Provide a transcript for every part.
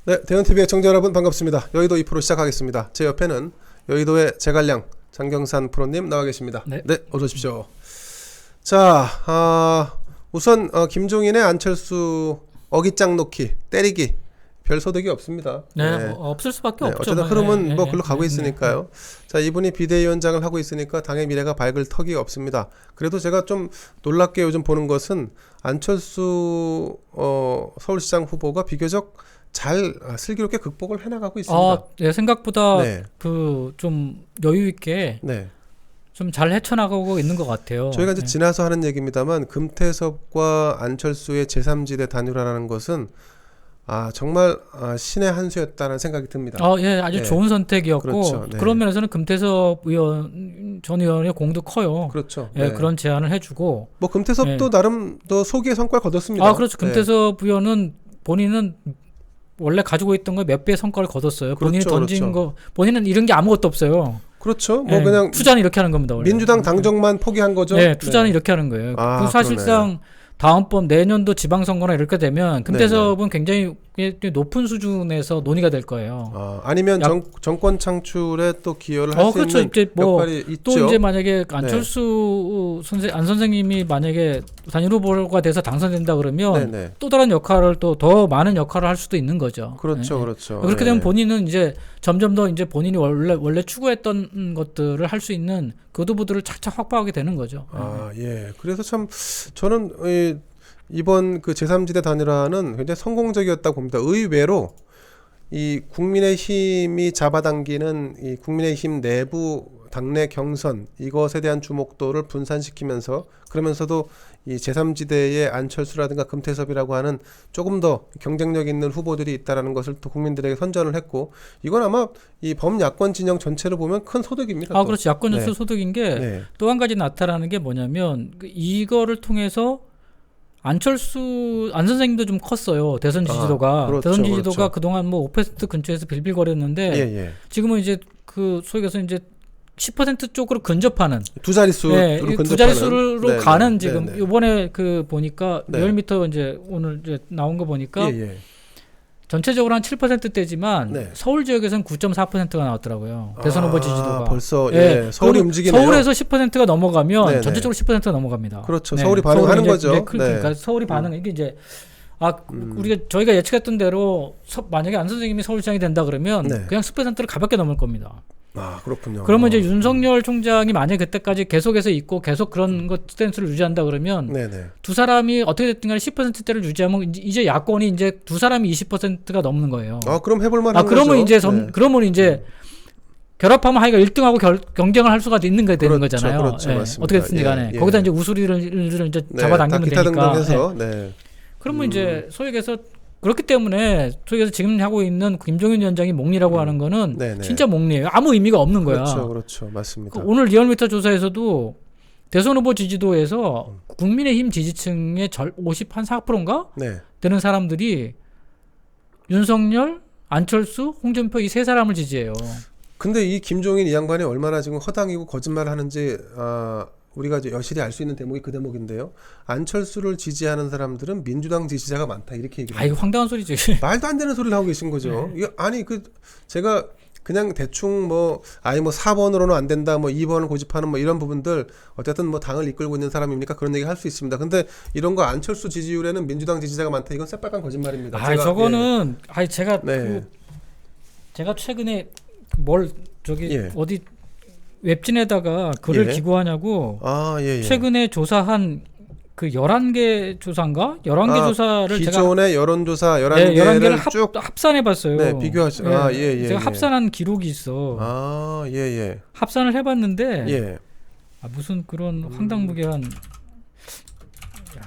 네, 대현TV의 청자 여러분 반갑습니다. 여의도 2프로 시작하겠습니다. 제 옆에는 여의도의 제갈량 장경산 프로님 나와 계십니다. 네, 어서 오십시오. 자, 우선 김종인의 안철수 어깃장 놓기, 때리기 별 소득이 없습니다. 네, 없을 수밖에 없죠. 어쨌든 흐름은 네, 글로 가고 있으니까요. 자, 이분이 비대위원장을 하고 있으니까 당의 미래가 밝을 턱이 없습니다. 그래도 제가 좀 놀랍게 요즘 보는 것은 안철수 서울시장 후보가 비교적 잘 슬기롭게 극복을 해나가고 있습니다. 네, 생각보다 네. 좀 여유 있게 네. 좀 잘 헤쳐나가고 있는 것 같아요. 저희가 이제 지나서 하는 얘기입니다만 금태섭과 안철수의 제3지대 단일화라는 것은 정말 신의 한 수였다는 생각이 듭니다. 예, 아주 네. 좋은 선택이었고 그렇죠. 네. 그런 면에서는 금태섭 전 의원의 공도 커요. 그렇죠. 예, 그런 제안을 해주고 뭐 금태섭도 나름 더 소기의 성과를 거뒀습니다. 그렇죠. 금태섭 의원은 본인은 원래 가지고 있던 거 몇 배의 성과를 거뒀어요. 본인이 던진 거 본인은 잃은 게 아무것도 없어요. 그렇죠. 뭐 그냥 투자는 이렇게 하는 겁니다. 원래. 민주당 당정만 포기한 거죠. 네, 투자는 이렇게 하는 거예요. 사실상 다음번 내년도 지방선거나 이렇게 되면 금태섭은 굉장히 높은 수준에서 논의가 될 거예요. 아니면 정권 창출에 또 기여를 할 수 그렇죠. 있는 이제 역할이 있죠. 또 이제 만약에 안철수 안 선생님이 만약에 단일 후보가 돼서 당선된다 그러면 또 다른 역할을 또 더 많은 역할을 할 수도 있는 거죠. 그렇죠, 그렇죠. 그렇게 되면 본인은 이제 점점 더 이제 본인이 원래 추구했던 것들을 할 수 있는 그 후보들을 착착 확보하게 되는 거죠. 예. 그래서 참 저는 이번 그 제3지대 단일화는 굉장히 성공적이었다고 봅니다. 의외로 이 국민의힘이 잡아당기는 이 국민의힘 내부 당내 경선 이것에 대한 주목도를 분산시키면서 그러면서도 이 제3지대의 안철수라든가 금태섭이라고 하는 조금 더 경쟁력 있는 후보들이 있다라는 것을 또 국민들에게 선전을 했고 이건 아마 이 범야권 진영 전체를 보면 큰 소득입니다. 그렇죠. 야권 전체 소득인 게 또 한 가지 나타나는 게 뭐냐면 이거를 통해서 안 선생님도 좀 컸어요. 대선 지지도가. 그렇죠, 대선 지지도가 그렇죠. 그동안 뭐 5% 근처에서 빌빌거렸는데 지금은 이제 그 소위 해서 이제 10% 쪽으로 근접하는 두 자릿수로 근접하는 두 자릿수로 가는 지금 이번에 그 보니까 리얼미터 이제 오늘 이제 나온 거 보니까 전체적으로 한 7%대지만 서울 지역에서는 9.4%가 나왔더라고요. 대선 후보 지지도가. 벌써 서울이 움직이네요. 서울에서 10%가 넘어가면 전체적으로 10%가 넘어갑니다. 그렇죠. 서울이 반응하는 거죠. 그러니까 서울이 반응 이게 이제 저희가 예측했던 대로 만약에 안 선생님이 서울시장이 된다 그러면 그냥 10%를 가볍게 넘을 겁니다. 그렇군요. 그러면 이제 윤석열 총장이 만약에 그때까지 계속해서 있고 계속 그런 것 스탠스를 유지한다 그러면 두 사람이 어떻게 됐든 간에 10%대를 유지하면 이제 야권이 이제 두 사람이 20%가 넘는 거예요. 그럼 해볼 만한 그러면 거죠. 이제 그러면 이제 결합하면 하기가 1등하고 경쟁을 할 수가 있는 게 되는 거잖아요. 그렇죠. 맞습니다. 어떻게 됐든지 간에 거기다 이제 우수리를 이제 잡아당기면 기타 되니까. 등등해서 그러면 이제 소위에서 그렇기 때문에 저희가 지금 하고 있는 김종인 위원장이 몽리라고 하는 거는 진짜 몽리예요. 아무 의미가 없는 거야. 그렇죠. 맞습니다. 오늘 리얼미터 조사에서도 대선 후보 지지도에서 국민의힘 지지층의 54%인가 되는 사람들이 윤석열, 안철수, 홍준표 이 세 사람을 지지해요. 근데 이 김종인 이 양반이 얼마나 지금 허당이고 거짓말을 하는지 우리가 이제 여실히 알 수 있는 대목이 그 대목인데요. 안철수를 지지하는 사람들은 민주당 지지자가 많다 이렇게 얘기를 이거 황당한 소리죠. 말도 안 되는 소리를 하고 계신 거죠. 이거 제가 그냥 대충 4번으로는 안 된다, 2번을 고집하는 이런 부분들 어쨌든 당을 이끌고 있는 사람입니까? 그런 얘기 할 수 있습니다. 근데 이런 거 안철수 지지율에는 민주당 지지자가 많다. 이건 새빨간 거짓말입니다. 저거는 제가 최근에 어디 웹진에다가 글을 기고하냐고 최근에 조사한 그 11개 조사인가? 11개 조사를 기존의 여론조사 11개를 쭉 합산해봤어요. 비교하시. 제가 합산한 기록이 있어. 합산을 해봤는데 무슨 그런 황당무계한.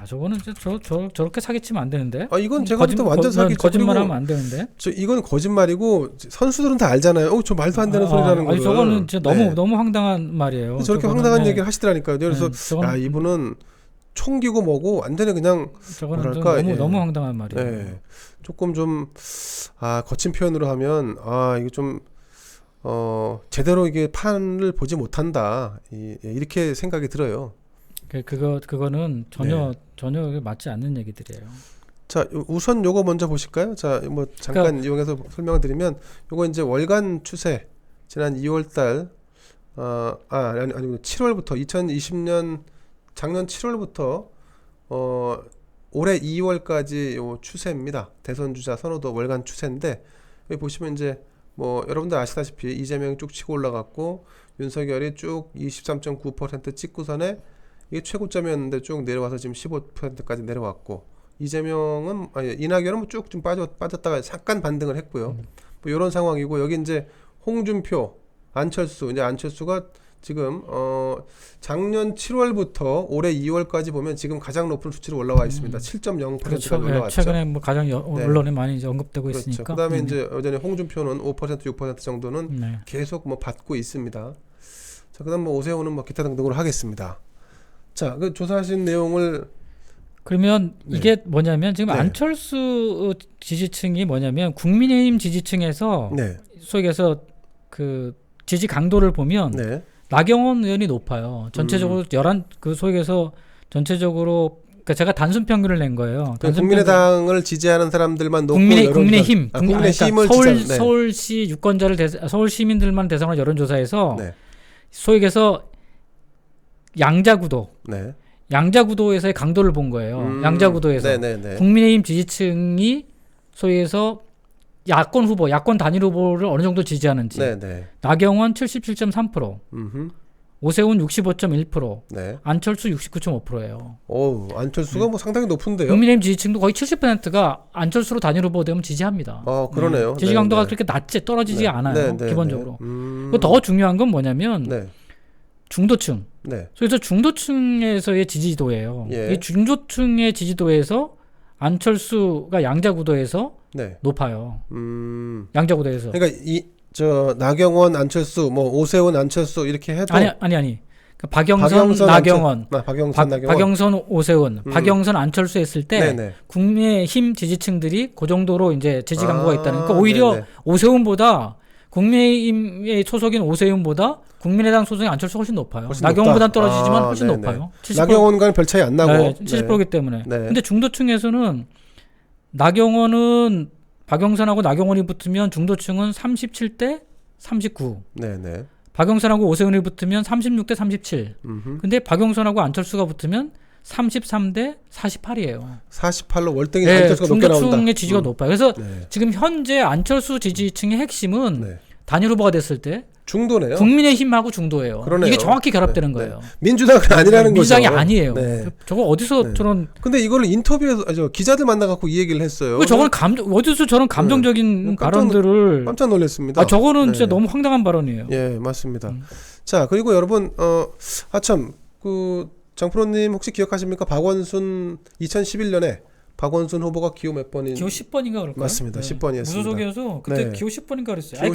저거는 저렇게 사기치면 안 되는데. 이건 제가 볼 때 완전 사기치고 거짓말하면 안 되는데. 이건 거짓말이고 선수들은 다 알잖아요. 저 말도 안 되는 소리라는 거를. 저거는 진짜 너무 황당한 말이에요. 저렇게 황당한 얘기를 하시더라니까요. 그래서 이분은 총기고 뭐고 완전히 그냥 뭐랄까 너무 황당한 말이에요. 조금 좀 거친 표현으로 하면 이거 좀 제대로 이게 판을 보지 못한다 이렇게 생각이 들어요. 그거는 전혀 맞지 않는 얘기들이에요. 자, 우선 요거 먼저 보실까요? 자, 뭐 잠깐 이용해서 설명을 드리면 요거 이제 월간 추세 지난 2월 달 아니 7월부터 2020년 작년 7월부터 올해 2월까지 요 추세입니다. 대선 주자 선호도 월간 추세인데 여기 보시면 이제 뭐 여러분들 아시다시피 이재명이 쭉 치고 올라갔고 윤석열이 쭉 23.9% 찍고선에 이게 최고점이었는데 쭉 내려와서 지금 15%까지 내려왔고 이낙연은 쭉 좀 빠졌다가 잠깐 반등을 했고요. 뭐 이런 상황이고 여기 이제 홍준표, 안철수가 지금 작년 7월부터 올해 2월까지 보면 지금 가장 높은 수치로 올라와 있습니다. 7.0%까지 그렇죠. 올라왔죠. 최근에 뭐 가장 언론에 많이 이제 언급되고 그렇죠. 있으니까. 그다음에 이제 여전히 홍준표는 5%, 6% 정도는 계속 뭐 받고 있습니다. 자, 그다음 뭐 오세훈은 뭐 기타 등등으로 하겠습니다. 자, 그 조사하신 내용을 그러면 이게 뭐냐면 지금 안철수 지지층이 뭐냐면 국민의힘 지지층에서 소위 해서 그 지지 강도를 보면 나경원 의원이 높아요. 전체적으로 그 소위 해서 전체적으로 그러니까 제가 단순 평균을 낸 거예요. 국민의당을 지지하는 사람들만 높고 국민의힘, 국민의힘을 그러니까 서울시 유권자를 서울 시민들만 대상으로 여론조사에서 소위 해서 양자구도에서의 강도를 본 거예요. 양자구도에서 국민의힘 지지층이 소위 해서 야권 후보, 야권 단일 후보를 어느 정도 지지하는지. 나경원 77.3%, 오세훈 65.1%, 안철수 69.5%예요. 오, 안철수가 뭐 상당히 높은데요. 국민의힘 지지층도 거의 70%가 안철수로 단일 후보 되면 지지합니다. 그러네요. 지지 강도가 그렇게 낮지 떨어지지 않아요. 기본적으로. 더 중요한 건 뭐냐면 중도층. 그래서 중도층에서의 지지도예요. 이 중도층의 지지도에서 안철수가 양자구도에서 높아요. 양자구도에서. 그러니까 나경원, 안철수, 뭐 오세훈, 안철수 이렇게 해도 아니. 박영선, 나경원, 박영선, 오세훈, 박영선, 안철수 했을 때 국민의힘 지지층들이 그 정도로 이제 지지 강도가 있다는. 그러니까 오히려 오세훈보다 국민의힘의 소속인 오세훈보다 국민의당 소속인 안철수가 훨씬 높아요. 나경원보다는 떨어지지만 훨씬 높아요. 나경원과는 별 차이 안 나고 70%이기 때문에. 근데 중도층에서는 나경원은 박영선하고 나경원이 붙으면 중도층은 37대 39. 박영선하고 오세훈이 붙으면 36대 37. 근데 박영선하고 안철수가 붙으면 33대 48이에요. 48로 월등히 안철수가 높게 나온다. 중도층의 지지가 높아요. 그래서 지금 현재 안철수 지지층의 핵심은 단일 후보가 됐을 때 중도네요. 국민의힘하고 중도예요. 그러네요. 이게 정확히 결합되는 거예요. 민주당은 아니라는 거죠. 민주당이 아니에요. 저거 어디서 저런. 근데 이걸 인터뷰에서 기자들 만나갖고 이 얘기를 했어요. 저건 어디서 저런 감정적인 발언들을. 깜짝 놀랐습니다. 저거는 진짜 너무 황당한 발언이에요. 예, 맞습니다. 자, 그리고 여러분, 장프로님 혹시 기억하십니까? 2011년에 박원순 후보가 기호 몇 번인? 기호 10번인가 그럴까요? 맞습니다. 10번이었습니다. 무소속이어서 그때 기호 10번인가 그랬어요.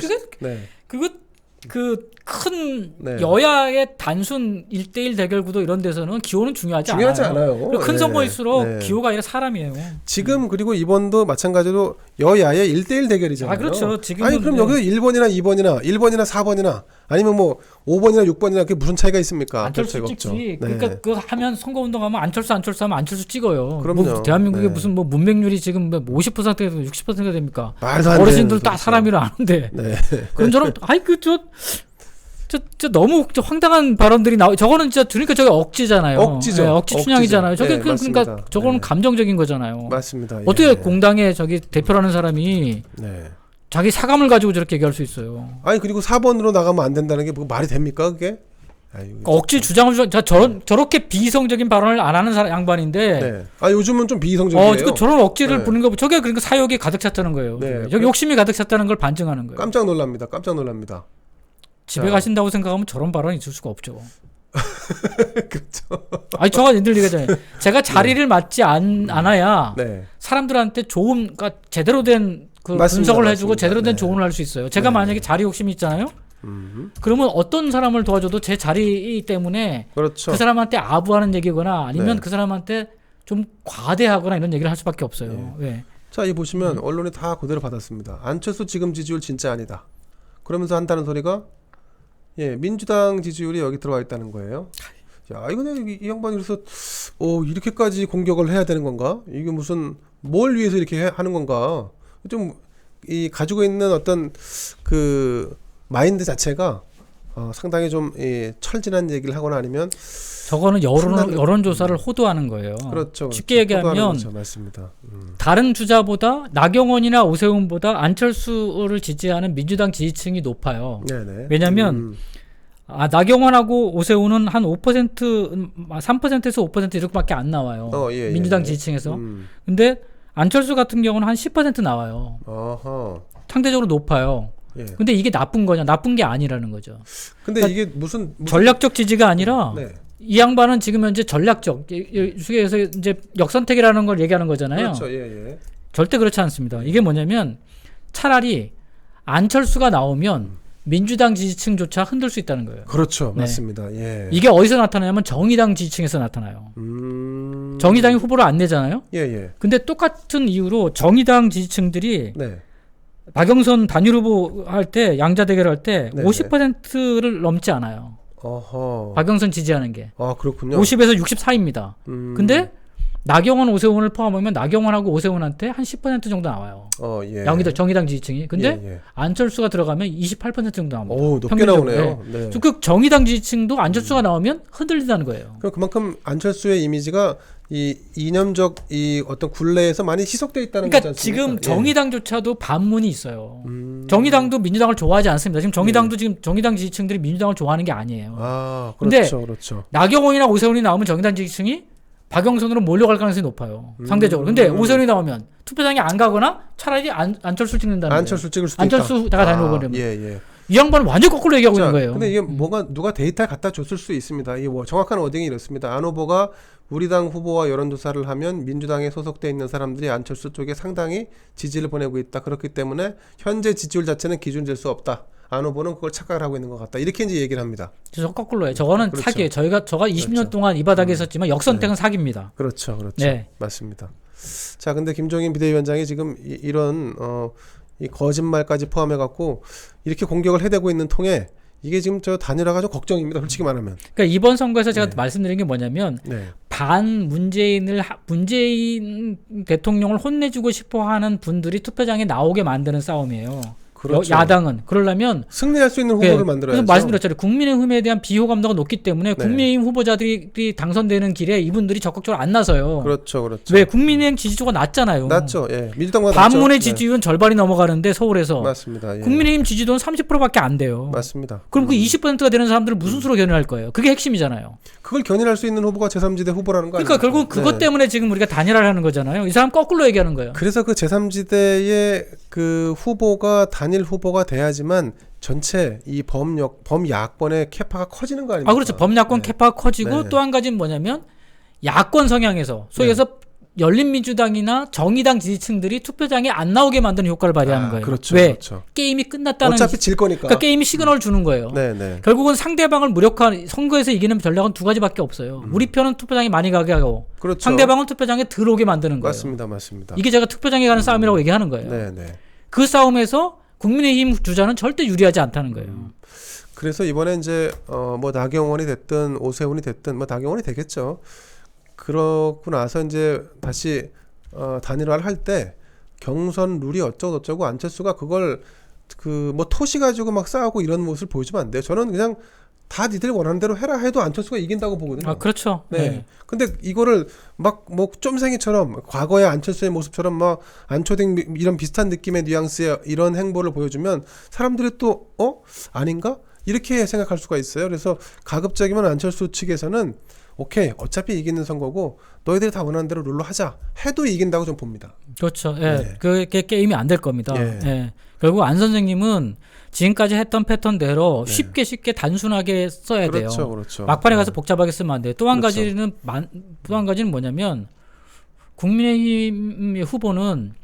그거 큰 여야의 단순 1대1 대결 구도 이런 데서는 기호는 중요하지 않아요. 큰 선거일수록 기호가 아니라 사람이에요. 지금 그리고 이번도 마찬가지로 여야의 1대1 대결이잖아요. 그렇죠. 지금은 그럼 여기서 1번이나 2번이나 4번이나 아니면 뭐 5번이나 6번이나 그게 무슨 차이가 있습니까? 안철수 찍지. 그러니까 그거 하면 선거운동하면 안철수 하면 안철수 찍어요. 그럼요. 대한민국에 무슨 뭐 문맹률이 지금 50%가 60%가 됩니까? 말도 안 어르신들 다 사람이라 아는데. 그런저런 저 너무 황당한 발언들이 저거는 진짜 들으니까 저게 억지잖아요. 억지죠. 억지 춘향이잖아요. 저게 그러니까 저거는 감정적인 거잖아요. 맞습니다. 어떻게 공당의 대표라는 사람이 자기 사감을 가지고 저렇게 얘기할 수 있어요. 그리고 4번으로 나가면 안 된다는 게 말이 됩니까, 그게? 억지 주장을 저렇게 비이성적인 발언을 안 하는 양반인데. 요즘은 좀 비이성적이에요. 저런 억지를 부는 거 저게 그러니까 사욕이 가득 찼다는 거예요. 저게 욕심이 가득 찼다는 걸 반증하는 거예요. 깜짝 놀랍니다. 집에 가신다고 생각하면 저런 발언이 있을 수가 없죠. 그렇죠. 저가 힘들 리가잖아요. 제가 자리를 맡지 않아야 사람들한테 그러니까 제대로 된 분석을 해주고 제대로 된 조언을 할 수 있어요. 제가 만약에 자리 욕심이 있잖아요. 그러면 어떤 사람을 도와줘도 제 자리 때문에 그 사람한테 아부하는 얘기거나 아니면 그 사람한테 좀 과대하거나 이런 얘기를 할 수밖에 없어요. 자, 이 보시면 언론이 다 그대로 받았습니다. 안철수 지금 지지율 진짜 아니다. 그러면서 한다는 소리가 민주당 지지율이 여기 들어와 있다는 거예요. 야, 이거 이 양반이 그래서 이렇게까지 공격을 해야 되는 건가? 이게 무슨 뭘 위해서 이렇게 하는 건가? 좀 이 가지고 있는 어떤 그 마인드 자체가 상당히 좀 철진한 얘기를 하거나 아니면 저거는 여론조사를 호도하는 거예요. 그렇죠. 쉽게 얘기하면 그렇죠. 맞습니다. 다른 주자보다 나경원이나 오세훈보다 안철수를 지지하는 민주당 지지층이 높아요. 네네. 왜냐하면 나경원하고 오세훈은 한 5%, 3%에서 5% 이렇게밖에 안 나와요. 예, 민주당 지지층에서. 근데 안철수 같은 경우는 한 10% 나와요. 어허. 상대적으로 높아요. 예. 근데 이게 나쁜 거냐? 나쁜 게 아니라는 거죠. 근데 그러니까 이게 무슨 전략적 지지가 아니라 네. 이 양반은 지금 현재 전략적, 그래서 이제 역선택이라는 걸 얘기하는 거잖아요. 그렇죠. 예. 절대 그렇지 않습니다. 이게 뭐냐면 차라리 안철수가 나오면 민주당 지지층조차 흔들 수 있다는 거예요. 그렇죠. 네. 맞습니다. 예. 이게 어디서 나타나냐면 정의당 지지층에서 나타나요. 정의당이 후보를 안 내잖아요. 예. 근데 똑같은 이유로 정의당 지지층들이 네. 박영선 단일 후보 할 때 양자 대결할 때 네네. 50%를 넘지 않아요. 어허. 박영선 지지하는 게. 그렇군요. 50에서 64입니다. 근데 나경원, 오세훈을 포함하면 나경원하고 오세훈한테 한 10% 정도 나와요. 예. 정의당 지지층이. 근데 예. 안철수가 들어가면 28% 정도 나옵니다. 오, 높게 평균적으로. 나오네요. 네. 그 정의당 지지층도 안철수가 나오면 흔들린다는 거예요. 그만큼 안철수의 이미지가 이 이념적 이 어떤 굴레에서 많이 희석돼 있다는 그러니까 거지 않습니까? 지금 정의당조차도 반문이 있어요. 정의당도 민주당을 좋아하지 않습니다. 지금 정의당도 지금 정의당 지지층들이 민주당을 좋아하는 게 아니에요. 그렇죠. 나경원이나 오세훈이 나오면 정의당 지지층이 박영선으로 몰려갈 가능성이 높아요. 상대적으로. 근데 오세훈이 나오면 투표장에 안 가거나 차라리 안철수 찍는다는 거예요. 안철수 찍을 수도 안철수가 다니는 거면. 예. 이 양반은 완전 거꾸로 얘기하고 있는 거예요. 근데 이게 누가 데이터 갖다 줬을 수 있습니다. 이 정확한 워딩이 이렇습니다. 안 후보가 우리 당 후보와 여론조사를 하면 민주당에 소속돼 있는 사람들이 안철수 쪽에 상당히 지지를 보내고 있다. 그렇기 때문에 현재 지지율 자체는 기준이 될 수 없다. 안 후보는 그걸 착각을 하고 있는 것 같다. 이렇게 이제 얘기를 합니다. 저 거꾸로요. 저거는 그렇죠. 사기예요. 저가 20년 동안 이 바닥에 있었지만 역선택은 사기입니다. 그렇죠. 네. 맞습니다. 자, 근데 김종인 비대위원장이 지금 이런 이 거짓말까지 포함해 갖고 이렇게 공격을 해대고 있는 통에 이게 지금 저 단일화가 좀 걱정입니다. 솔직히 말하면. 그러니까 이번 선거에서 제가 말씀드린 게 뭐냐면 문재인 대통령을 혼내주고 싶어하는 분들이 투표장에 나오게 만드는 싸움이에요. 그렇죠. 야당은 그러려면 승리할 수 있는 후보를 만들어야죠. 그래서 말씀드렸잖아요. 국민의힘에 대한 비호 감도가 높기 때문에 국민의힘 후보자들이 당선되는 길에 이분들이 적극적으로 안 나서요. 그렇죠. 왜 국민의힘 지지도가 낮잖아요. 낮죠. 예. 민주당보다 반문의 지지율은 절반이 넘어가는데 서울에서 맞습니다. 예. 국민의힘 지지도는 30%밖에 안 돼요. 맞습니다. 그럼 그 20%가 되는 사람들을 무슨 수로 견인할 거예요? 그게 핵심이잖아요. 그걸 견인할 수 있는 후보가 제3지대 후보라는 거 아니에요? 그러니까 결국 그것 때문에 지금 우리가 단일화를 하는 거잖아요. 이 사람 거꾸로 얘기하는 거예요. 그래서 그 제3지대의 그 후보가 단일 후보가 돼야지만 전체 이 범야권의 캐파가 커지는 거 아닙니까? 그렇죠. 범야권 캐파가 커지고 또 한 가지는 뭐냐면 야권 성향에서 소위 해서 열린민주당이나 정의당 지지층들이 투표장에 안 나오게 만드는 효과를 발휘하는 거예요. 그렇죠, 왜? 그렇죠. 게임이 끝났다는 어차피 질 거니까. 그러니까 게임이 시그널을 주는 거예요. 결국은 상대방을 선거에서 이기는 전략은 두 가지밖에 없어요. 우리 편은 투표장에 많이 가게 하고 그렇죠. 상대방은 투표장에 들어오게 만드는 거예요. 맞습니다. 이게 제가 투표장에 가는 싸움이라고 얘기하는 거예요. 그 싸움에서 국민의힘 주자는 절대 유리하지 않다는 거예요. 그래서 이번에 이제 뭐 나경원이 됐든 오세훈이 됐든 뭐 나경원이 되겠죠. 그러고 나서 이제 다시 단일화를 할 때 경선 룰이 어쩌고 안철수가 그걸 그 뭐 토시 가지고 막 싸우고 이런 모습을 보여주면 안 돼요. 저는 그냥 다 니들이 원하는 대로 해라 해도 안철수가 이긴다고 보거든요. 그렇죠. 네. 근데 이거를 막 뭐 쫌생이처럼 과거의 안철수의 모습처럼 막 안초딩 이런 비슷한 느낌의 뉘앙스의 이런 행보를 보여주면 사람들이 또 아닌가? 이렇게 생각할 수가 있어요. 그래서 가급적이면 안철수 측에서는 오케이, 어차피 이기는 선거고 너희들이 다 원하는 대로 룰로 하자 해도 이긴다고 좀 봅니다. 그렇죠. 그게 게임이 안 될 겁니다. 결국 안 선생님은 지금까지 했던 패턴대로 쉽게 단순하게 써야 돼요. 그렇죠. 막판에 가서 복잡하게 쓰면 안 돼요. 또 한 가지는 뭐냐면 국민의힘 후보는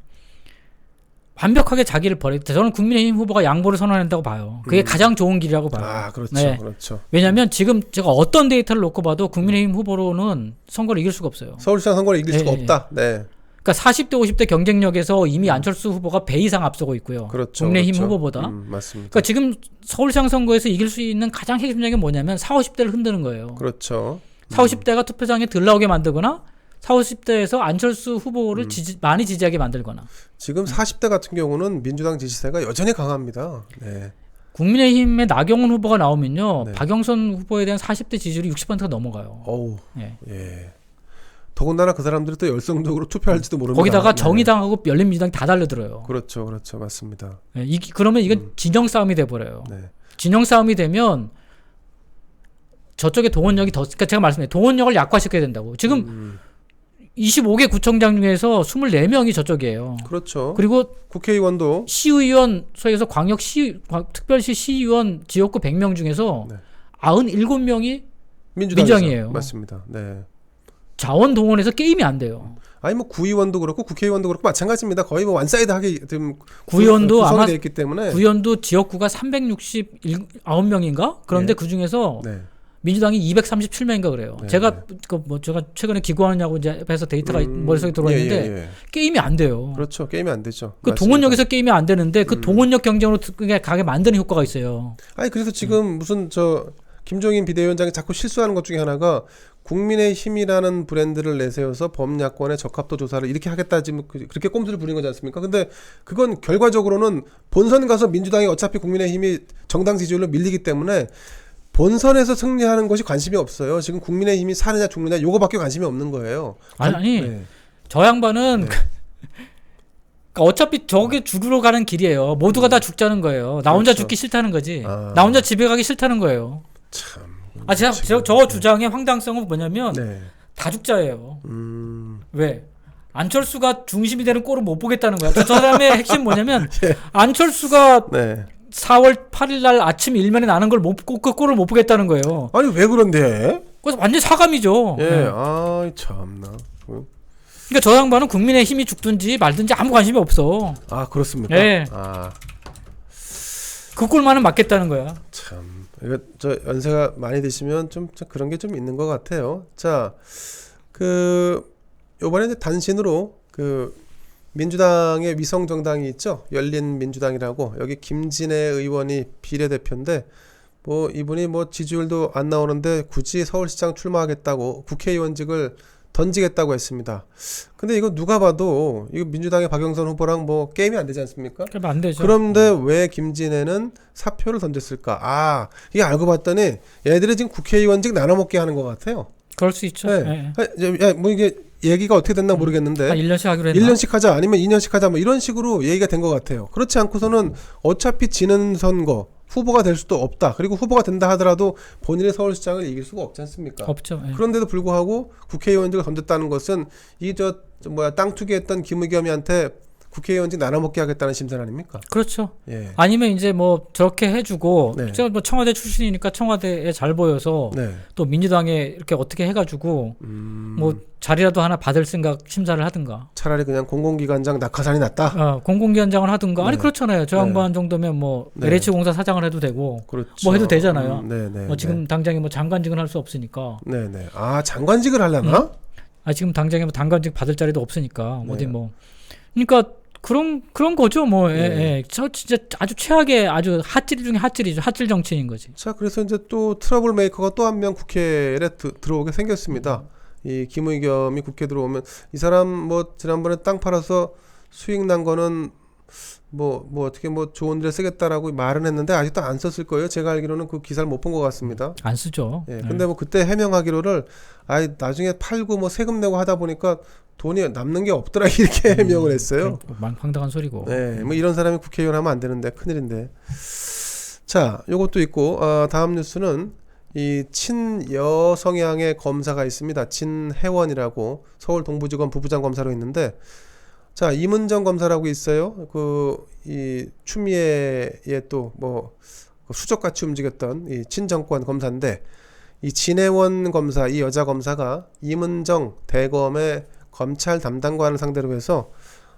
완벽하게 자기를 버렸다. 저는 국민의힘 후보가 양보를 선언한다고 봐요. 그게 가장 좋은 길이라고 봐요. 그렇죠. 왜냐하면 지금 제가 어떤 데이터를 놓고 봐도 국민의힘 후보로는 선거를 이길 수가 없어요. 서울시장 선거를 이길 수가 없다. 그러니까 40대 50대 경쟁력에서 이미 안철수 후보가 배 이상 앞서고 있고요. 국민의힘 후보보다. 맞습니다. 그러니까 지금 서울시장 선거에서 이길 수 있는 가장 핵심적인 게 뭐냐면 40, 50대를 흔드는 거예요. 그렇죠. 40, 50대가 투표장에 덜 나오게 만들거나 40, 50대에서 안철수 후보를 많이 지지하게 만들거나. 지금 40대 같은 경우는 민주당 지지세가 여전히 강합니다. 네. 국민의힘의 나경원 후보가 나오면요. 네. 박영선 후보에 대한 40대 지지율이 60%가 넘어가요. 어우. 예. 예. 더군다나 그 사람들이 또 열성적으로 투표할지도 모릅니다. 거기다가 네. 정의당하고 열린민주당이 다 달려들어요. 그렇죠. 맞습니다. 예. 그러면 이건 진영 싸움이 돼버려요. 네. 진영 싸움이 되면 저쪽에 동원력이 그러니까 제가 말씀드린 동원력을 약화시켜야 된다고. 지금 25개 구청장 중에서 24명이 저쪽이에요. 그렇죠. 그리고 국회의원도 시의원, 소위에서 특별시 시의원 지역구 100명 중에서 97명이 민주당이에요. 맞습니다. 네. 자원 동원해서 게임이 안 돼요. 아니 뭐 구의원도 그렇고 국회의원도 그렇고 마찬가지입니다. 거의 뭐 완사이드하게 지금 구의원도 아마 돼 있기 때문에 구의원도 지역구가 369명인가? 그런데 그 중에서 민주당이 237명인가 그래요. 제가 제가 최근에 기고하느냐고 이제 해서 데이터가 머릿속에 들어있는데 게임이 안 돼요. 그렇죠. 게임이 안 되죠. 그 동원력에서 게임이 안 되는데 그 동원력 경쟁으로 가게 만드는 효과가 있어요. 아니 그래서 지금 무슨 김종인 비대위원장이 자꾸 실수하는 것 중에 하나가 국민의힘이라는 브랜드를 내세워서 범야권의 적합도 조사를 이렇게 하겠다 지금 그렇게 꼼수를 부린 거지 않습니까? 근데 그건 결과적으로는 본선 가서 민주당이 어차피 국민의힘이 정당 지지율로 밀리기 때문에 본선에서 승리하는 것이 관심이 없어요. 지금 국민의힘이 사느냐 죽느냐 요거밖에 관심이 없는 거예요. 아니 저 양반은 그러니까 어차피 저게 죽으러 가는 길이에요. 모두가 다 죽자는 거예요. 나 혼자 죽기 싫다는 거지. 나 혼자 집에 가기 싫다는 거예요. 참. 저 주장의 황당성은 뭐냐면 다 죽자예요. 왜? 안철수가 중심이 되는 꼴을 못 보겠다는 거야. 저 사람의 핵심 뭐냐면 안철수가 4월 8일 날 아침 일면에 나는 걸 그 꼴을 못 보겠다는 거예요. 아니 왜 그런데? 그래서 완전 사감이죠. 아 참나. 그러니까 저 양반은 국민의 힘이 죽든지 말든지 아무 관심이 없어. 아 그렇습니까? 네. 그 꼴만은 맞겠다는 거야. 참 이거 연세가 많이 드시면 좀 그런 게 좀 있는 것 같아요. 자, 요번에 이제 단신으로 민주당의 위성 정당이 있죠. 열린민주당이라고 여기 김진애 의원이 비례대표인데 이분이 지지율도 안 나오는데 굳이 서울시장 출마하겠다고 국회의원직을 던지겠다고 했습니다. 근데 이거 누가 봐도 이거 민주당의 박영선 후보랑 게임이 안 되지 않습니까? 그럼 안 되죠. 그런데 왜 김진애는 사표를 던졌을까? 이게 알고 봤더니 얘들이 지금 국회의원직 나눠먹게 하는 것 같아요. 그럴 수 있죠. 네. 이게 얘기가 어떻게 됐나 모르겠는데 1년씩 하기로 했나? 1년씩 하자 아니면 2년씩 하자 이런 식으로 얘기가 된 것 같아요. 그렇지 않고서는 어차피 지는 선거 후보가 될 수도 없다. 그리고 후보가 된다 하더라도 본인의 서울시장을 이길 수가 없지 않습니까? 없죠. 그런데도 불구하고 국회의원직을 던졌다는 것은 땅 투기했던 김의겸이한테 국회의원직 나눠먹게 하겠다는 심산 아닙니까? 그렇죠. 아니면 이제 저렇게 해주고 제가 청와대 출신이니까 청와대에 잘 보여서 또 민주당에 이렇게 어떻게 해가지고 자리라도 하나 받을 생각 심사를 하든가. 차라리 그냥 공공기관장 낙하산이 낫다. 공공기관장을 하든가. 아니 그렇잖아요. 저 양반 정도면 LH공사 사장을 해도 되고 그렇죠. 해도 되잖아요. 지금 당장에 장관직은 할 수 없으니까. 네네. 장관직을 하려나? 지금 당장에 장관직 받을 자리도 없으니까 그러니까 그런 거죠. 저 진짜 아주 최악의 아주 핫질 중에 핫질이죠. 핫질 정치인인 거지. 자, 그래서 이제 또 트러블 메이커가 또 한 명 국회에 들어오게 생겼습니다. 이 김의겸이 국회 들어오면 이 사람 지난번에 땅 팔아서 수익 난 거는 어떻게 좋은 일에 쓰겠다라고 말은 했는데 아직도 안 썼을 거예요. 제가 알기로는 그 기사를 못 본 것 같습니다. 안 쓰죠. 근데 그때 해명하기로를 나중에 팔고 세금 내고 하다 보니까 돈이 남는 게 없더라 이렇게 해명을 했어요. 황당한 소리고. 이런 사람이 국회의원 하면 안 되는데 큰일인데. 자, 요것도 있고 다음 뉴스는 이 친여 성향의 검사가 있습니다. 진혜원이라고 서울 동부지검 부부장 검사로 있는데 자, 이문정 검사라고 있어요. 이 추미애의 또 수족같이 움직였던 이 친정권 검사인데 이 진혜원 검사, 이 여자 검사가 이문정 대검의 검찰 담당관을 상대로 해서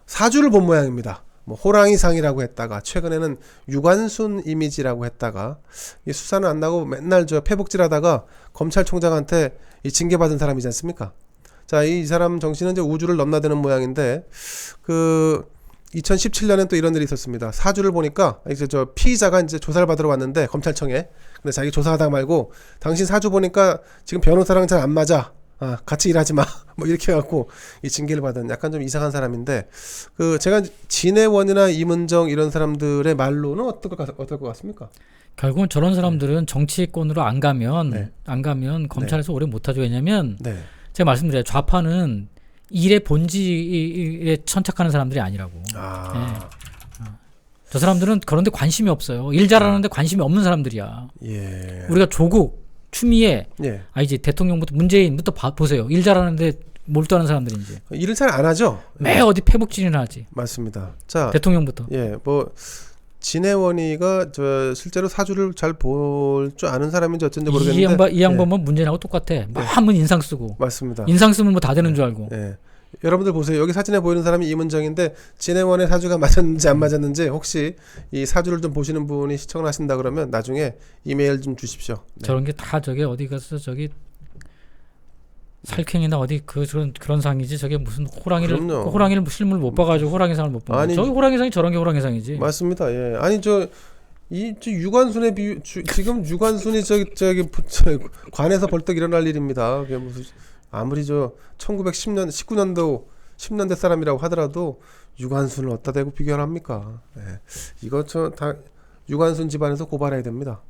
사주를 본 모양입니다. 호랑이상이라고 했다가 최근에는 유관순 이미지라고 했다가 이 수사는 안 나고 맨날 패복질하다가 검찰총장한테 이 징계받은 사람이지 않습니까? 자, 이 사람 정신은 이제 우주를 넘나드는 모양인데 2017년엔 또 이런 일이 있었습니다. 사주를 보니까 이제 저 피의자가 이제 조사를 받으러 왔는데 검찰청에 근데 자기 조사하다 말고 당신 사주 보니까 지금 변호사랑 잘 안 맞아. 아, 같이 일하지 마. 뭐 이렇게 해갖고 이 징계를 받은 약간 좀 이상한 사람인데 그 제가 진해원이나 이문정 이런 사람들의 말로는 어떨 것 같습니까? 결국은 저런 사람들은 정치권으로 안 가면 검찰에서 오래 못하죠. 왜냐면 제가 말씀드려요. 좌파는 일의 본질에 천착하는 사람들이 아니라고. 저 사람들은 그런데 관심이 없어요. 일 잘하는데 관심이 없는 사람들이야. 우리가 조국, 추미애, 이제 대통령부터 문재인부터 보세요. 일 잘하는데 몰두하는 사람들인지. 일을 잘 안 하죠. 매 어디 패북진이나 하지. 맞습니다. 자, 대통령부터. 뭐 진해원이가 저 실제로 사주를 잘 볼 줄 아는 사람인지 어쩐지 모르겠는데 이 양반은 문재인하고 똑같아. 한번 인상 쓰고. 맞습니다. 인상 쓰면 뭐 다 되는 줄 알고. 여러분들 보세요. 여기 사진에 보이는 사람이 이문정인데 진해원의 사주가 맞았는지 안 맞았는지 혹시 이 사주를 좀 보시는 분이 시청을 하신다 그러면 나중에 이메일 좀 주십시오. 저런 게 다 저게 어디 가서 저기 살쾡이나 어디 그런 상이지. 저게 무슨 호랑이를 실물 못 봐가지고 호랑이상을 못 본 거야. 저기 호랑이상이 저런 게 호랑이상이지. 맞습니다. 아니 저 유관순의 지금 유관순이 저기 관에서 벌떡 일어날 일입니다. 그게 무슨 아무리 저 1910년도 10년대 사람이라고 하더라도 유관순을 어디다 대고 비교를 합니까? 이거 다 유관순 집안에서 고발해야 됩니다.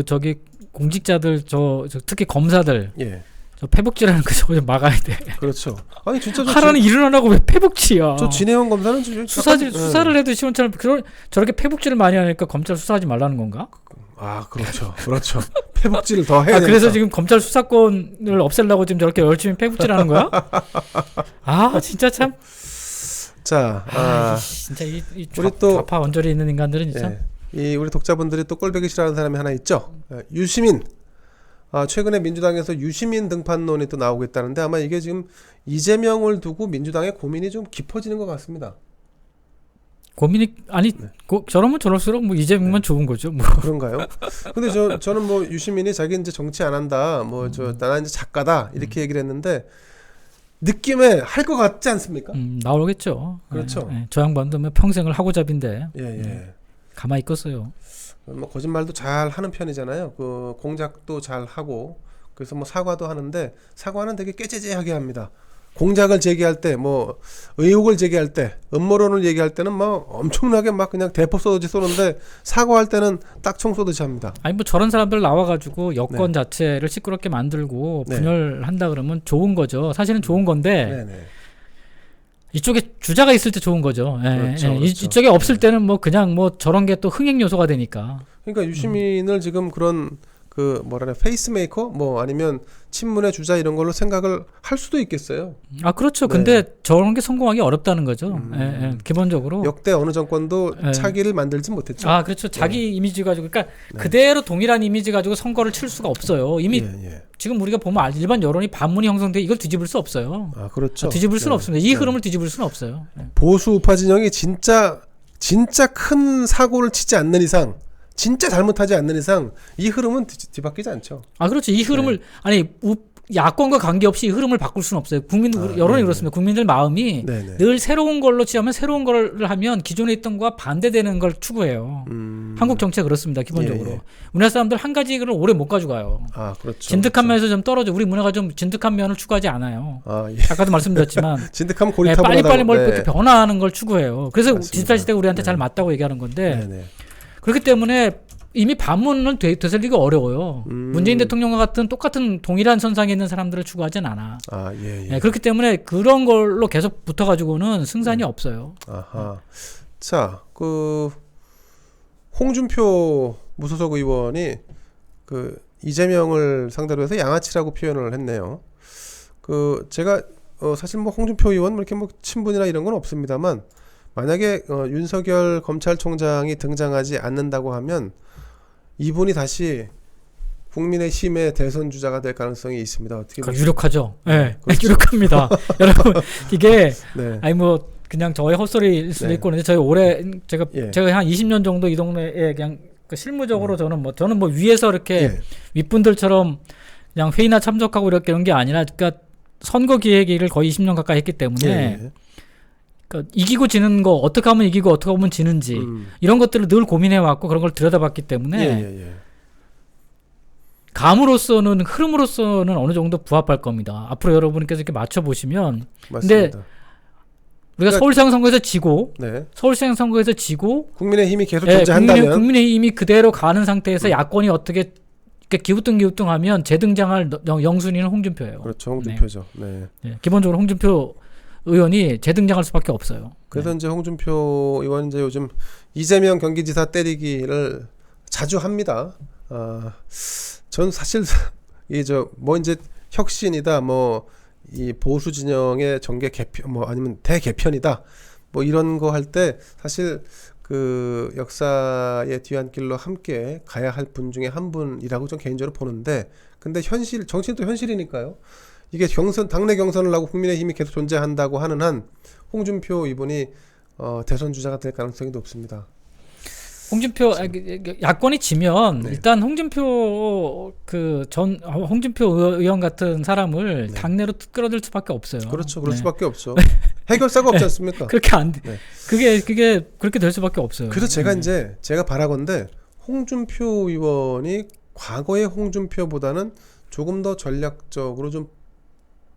저기 공직자들 특히 검사들 저 패북질하는 거 저거 좀 막아야 돼. 그렇죠. 아니 진짜 하라는 일을 안 하고 왜 패북질이야? 저 진해원 검사는 수사를 해도 시원처럼 저렇게 패북질을 많이 하니까 검찰 수사하지 말라는 건가? 그렇죠. 패북질을 더 해야 돼. 그래서 지금 검찰 수사권을 없애려고 지금 저렇게 열심히 패북질하는 거야? 진짜 참. 자, 진짜 우리 또 좌파 언저리 있는 인간들은 진짜. 우리 독자분들이 또 꼴보기 싫어하는 사람이 하나 있죠. 유시민. 최근에 민주당에서 유시민 등판론이 또 나오고 있다는데 아마 이게 지금 이재명을 두고 민주당의 고민이 좀 깊어지는 것 같습니다. 고민이 저러면 저럴수록 뭐 이재명만 좋은 거죠. 뭐. 그런가요? 근데 저는 뭐 유시민이 자기 이제 정치 안 한다. 나는 이제 작가다. 이렇게 얘기를 했는데 느낌에 할 것 같지 않습니까? 나오겠죠. 그렇죠. 저 양반도 뭐 평생을 하고잡인데. 가만히 있겠어요. 뭐 거짓말도 잘 하는 편이잖아요. 그 공작도 잘 하고 그래서 뭐 사과도 하는데 사과는 되게 깨재재하게 합니다. 공작을 제기할 때, 뭐 의혹을 제기할 때, 음모론을 얘기할 때는 막 엄청나게 막 그냥 대포 쏘듯이 쏘는데 사과할 때는 딱총 쏘듯이 합니다. 뭐 저런 사람들 나와가지고 여권 자체를 시끄럽게 만들고 분열한다 그러면 좋은 거죠. 사실은 좋은 건데 이쪽에 주자가 있을 때 좋은 거죠. 그렇죠. 이쪽에 없을 때는 뭐 그냥 뭐 저런 게 또 흥행 요소가 되니까. 그러니까 유시민을 지금 그런 페이스메이커 뭐 아니면 친문의 주자 이런 걸로 생각을 할 수도 있겠어요. 그렇죠. 근데 저런 게 성공하기 어렵다는 거죠. 기본적으로 역대 어느 정권도 차기를 만들지 못했죠. 그렇죠. 자기 이미지 가지고 그러니까 그대로 동일한 이미지 가지고 선거를 칠 수가 없어요. 이미 지금 우리가 보면 일반 여론이 반문이 형성돼 이걸 뒤집을 수 없어요. 그렇죠. 뒤집을 수는 없습니다. 이 흐름을 뒤집을 수는 없어요. 보수 우파 진영이 진짜 큰 사고를 치지 않는 이상. 진짜 잘못하지 않는 이상 이 흐름은 뒤바뀌지 않죠. 그렇죠. 이 흐름을 야권과 관계없이 이 흐름을 바꿀 수는 없어요. 여론이 그렇습니다. 국민들 마음이 늘 새로운 걸로 취하면 새로운 걸 하면 기존에 있던 거와 반대되는 걸 추구해요. 한국 정치가 그렇습니다. 기본적으로. 우리나라 사람들 한 가지 걸 오래 못 가져가요. 그렇죠. 진득한 면에서 좀 떨어져. 우리 문화가 좀 진득한 면을 추구하지 않아요. 아까도 말씀드렸지만 진득하면 고리타분하다. 빨리빨리 뭘 이렇게 변화하는 걸 추구해요. 그래서 맞습니다. 디지털 시대가 우리한테 잘 맞다고 얘기하는 건데 그렇기 때문에 이미 반문은 되살리기 어려워요. 문재인 대통령과 같은 똑같은 동일한 선상에 있는 사람들을 추구하진 않아. 그렇기 때문에 그런 걸로 계속 붙어가지고는 승산이 없어요. 자, 홍준표 무소속 의원이 이재명을 상대로 해서 양아치라고 표현을 했네요. 제가 사실 뭐 홍준표 의원 이렇게 뭐 친분이나 이런 건 없습니다만 만약에 윤석열 검찰총장이 등장하지 않는다고 하면 이분이 국민의힘의 대선 주자가 될 가능성이 있습니다. 어떻게 보십니까? 유력하죠. 그렇죠. 유력합니다. 여러분 이게 뭐 그냥 저의 헛소리일 수도 있고 근데 저희 올해 제가 한 20년 정도 이 동네에 그냥 실무적으로 저는 뭐 위에서 이렇게 윗분들처럼 그냥 회의나 참석하고 이런 게 아니라 그러니까 선거 기획 일을 거의 20년 가까이 했기 때문에 그러니까 이기고 지는 거 어떻게 하면 이기고 어떻게 하면 지는지 이런 것들을 늘 고민해왔고 그런 걸 들여다봤기 때문에 감으로서는 흐름으로서는 어느 정도 부합할 겁니다. 앞으로 여러분께서 이렇게 맞춰보시면 맞습니다. 근데 우리가 서울시장 선거에서 지고 네. 서울시장 선거에서 지고 국민의힘이 계속 존재한다면 국민의힘이 그대로 가는 상태에서 야권이 어떻게 기우뚱기우뚱하면 재등장할 영순위는 홍준표예요. 그렇죠. 홍준표죠. 네. 네. 기본적으로 홍준표 의원이 재등장할 수밖에 없어요. 그래서 이제 홍준표 의원 이제 요즘 이재명 경기지사 때리기를 자주 합니다. 전 사실 뭐 이제 혁신이다, 뭐 이 보수 진영의 정계 개편, 뭐 아니면 대개편이다, 뭐 이런 거 할 때 사실 그 역사의 뒤안길로 함께 가야 할 분 중에 한 분이라고 좀 개인적으로 보는데, 근데 현실, 정치는 또 현실이니까요. 이게 당내 경선을 하고 국민의힘이 계속 존재한다고 하는 한 홍준표 이분이 대선 주자가 될 가능성이 높습니다. 홍준표 야권이 지면 일단 홍준표 의원 같은 사람을 당내로 끌어들 수밖에 없어요. 그렇죠. 그럴 수밖에 없죠. 해결사가 없지 않습니까? 그렇게 안 돼. 그게 그렇게 될 수밖에 없어요. 그래서 제가 바라건대 홍준표 의원이 과거의 홍준표보다는 조금 더 전략적으로 좀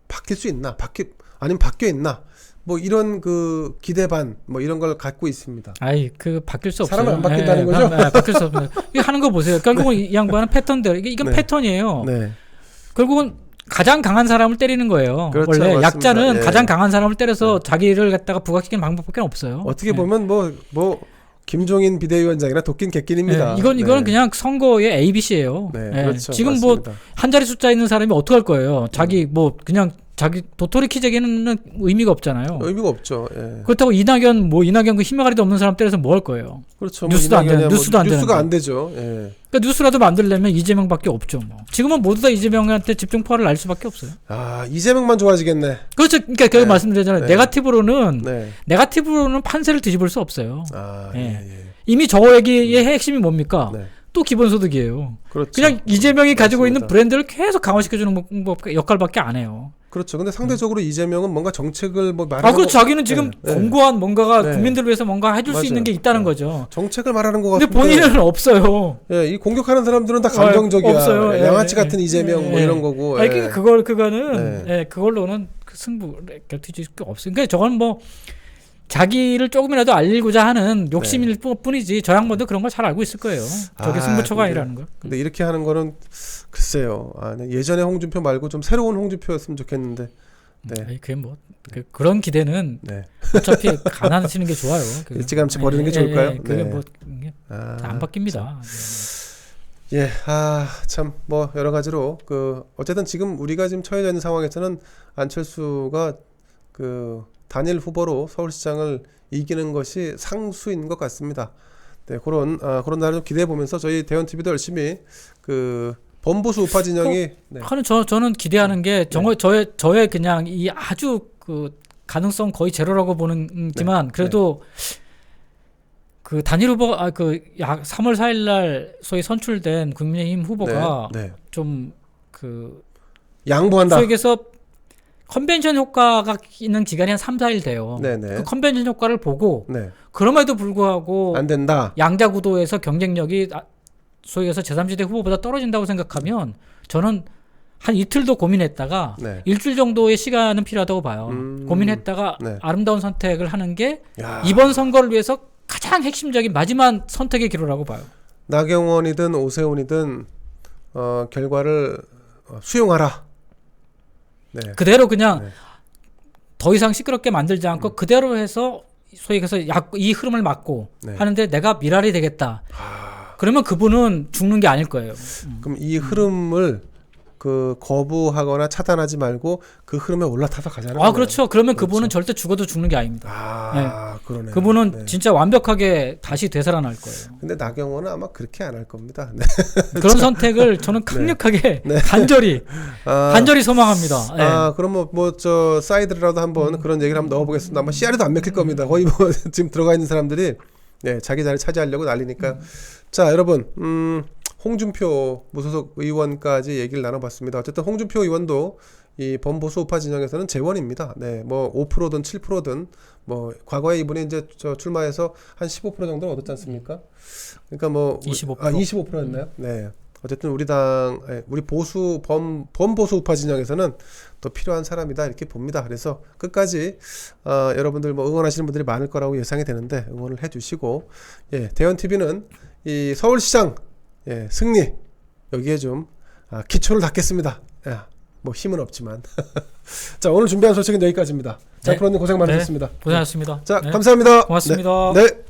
바뀔 수 있나? 아니면 바뀌어 있나? 뭐 이런 그 기대 반 뭐 이런 걸 갖고 있습니다. 바뀔 수 없어요. 사람은 안 바뀐다는 거죠? 바뀔 수 없어요. 이거 하는 거 보세요. 결국은 이 양반은 패턴대로 이건 패턴이에요. 결국은 가장 강한 사람을 때리는 거예요. 그렇죠, 원래 맞습니다. 약자는 가장 강한 사람을 때려서 자기를 갖다가 부각시키는 방법밖에 없어요. 어떻게 보면 뭐 김종인 비대위원장이나 도끼는 객끼입니다. 이거는 그냥 선거의 ABC예요. 그렇죠, 지금 맞습니다. 뭐 한 자리 숫자 있는 사람이 어떻게 할 거예요? 자기 도토리 키재기는 의미가 없잖아요. 의미가 없죠. 그렇다고 이낙연 그 힘아가리도 없는 사람 때려서 뭐 할 거예요? 그렇죠. 뉴스도 안 되는, 뉴스도 안 되는. 뉴스가 안 되죠. 그러니까 뉴스라도 만들려면 이재명밖에 없죠. 뭐. 지금은 모두 다 이재명한테 집중포화를 날 수밖에 없어요. 이재명만 좋아지겠네. 그렇죠. 그러니까 그 말씀드렸잖아요. 네거티브로는 판세를 뒤집을 수 없어요. 이미 저 얘기의 핵심이 뭡니까? 또 기본소득이에요. 그렇죠. 그냥 이재명이 가지고 있는 브랜드를 계속 강화시켜주는 역할밖에 안 해요. 그렇죠. 근데 상대적으로 이재명은 뭔가 정책을 뭐 말하는 그렇죠. 자기는 지금 공고한 뭔가가 국민들을 위해서 뭔가 해줄 수 있는 게 있다는 거죠. 정책을 말하는 것 같은데 본인은 없어요. 이 공격하는 사람들은 다 감정적이야. 없어요. 양아치 같은 이재명 뭐 이런 거고. 그거는 그걸로는 승부 결투질 게 없어요. 그러니까 저건 뭐 자기를 조금이라도 알리고자 하는 욕심일 뿐이지 저 양반도 그런 걸 잘 알고 있을 거예요. 저게 승부처가 아니라는 걸. 근데 이렇게 하는 거는 글쎄요. 예전에 홍준표 말고 좀 새로운 홍준표였으면 좋겠는데. 그게 뭐 그런 기대는 어차피 가난하시는 게 좋아요. 일찌감치 버리는 게 좋을까요? 그게 뭐 안 바뀝니다. 참 뭐 여러 가지로 어쨌든 지금 우리가 지금 처해져 있는 상황에서는 안철수가 단일 후보로 서울시장을 이기는 것이 상수인 것 같습니다. 그런 날을 좀 기대해 보면서 저희 대원TV도 열심히 범보수 우파 진영이 저는 기대하는 게 저의 그냥 이 아주 가능성 거의 제로라고 보는지만 그래도 단일 후보 3월 4일날 소위 선출된 국민의힘 후보가 좀 양보한다. 소위 얘기해서 컨벤션 효과가 있는 기간이 한 3, 4일 돼요. 그 컨벤션 효과를 보고 그럼에도 불구하고 안 된다. 양자 구도에서 경쟁력이 소위 해서 제3지대 후보보다 떨어진다고 생각하면 저는 한 이틀도 고민했다가 일주일 정도의 시간은 필요하다고 봐요. 고민했다가 아름다운 선택을 하는 게 이번 선거를 위해서 가장 핵심적인 마지막 선택의 기로라고 봐요. 나경원이든 오세훈이든 결과를 수용하라. 그대로 그냥 더 이상 시끄럽게 만들지 않고 그대로 해서 소위 해서 이 흐름을 막고 하는데 내가 미랄이 되겠다. 그러면 그분은 죽는 게 아닐 거예요. 그럼 이 흐름을 거부하거나 차단하지 말고 그 흐름에 올라타서 가자는 거예요. 그렇죠. 그러면 그분은 절대 죽어도 죽는 게 아닙니다. 그러네. 그분은 진짜 완벽하게 다시 되살아날 거예요. 근데 나경원은 아마 그렇게 안 할 겁니다. 그런 선택을 저는 강력하게 간절히 소망합니다. 그럼 저 사이드라도 한번 그런 얘기를 한번 넣어보겠습니다. 아마 씨알에도 안 맥힐 겁니다. 거의 뭐 지금 들어가 있는 사람들이 자기 자리 차지하려고 난리니까. 자, 여러분, 홍준표 무소속 의원까지 얘기를 나눠봤습니다. 어쨌든 홍준표 의원도 이 범보수 우파 진영에서는 재원입니다. 네, 뭐 5%든 7%든 뭐 과거에 이분이 이제 저 출마해서 한 15% 정도는 얻었지 않습니까? 그러니까 뭐 25%. 25%였나요? 네. 어쨌든 우리 당, 우리 범보수 우파 진영에서는 더 필요한 사람이다 이렇게 봅니다. 그래서 끝까지 여러분들 뭐 응원하시는 분들이 많을 거라고 예상이 되는데 응원을 해주시고, 예, 대현 TV는 이 서울시장 승리 여기에 좀 기초를 닦겠습니다. 뭐 힘은 없지만. 자, 오늘 준비한 소식은 여기까지입니다. 자, 프로님 고생 많으셨습니다. 고생하셨습니다. 자, 감사합니다. 고맙습니다. 네.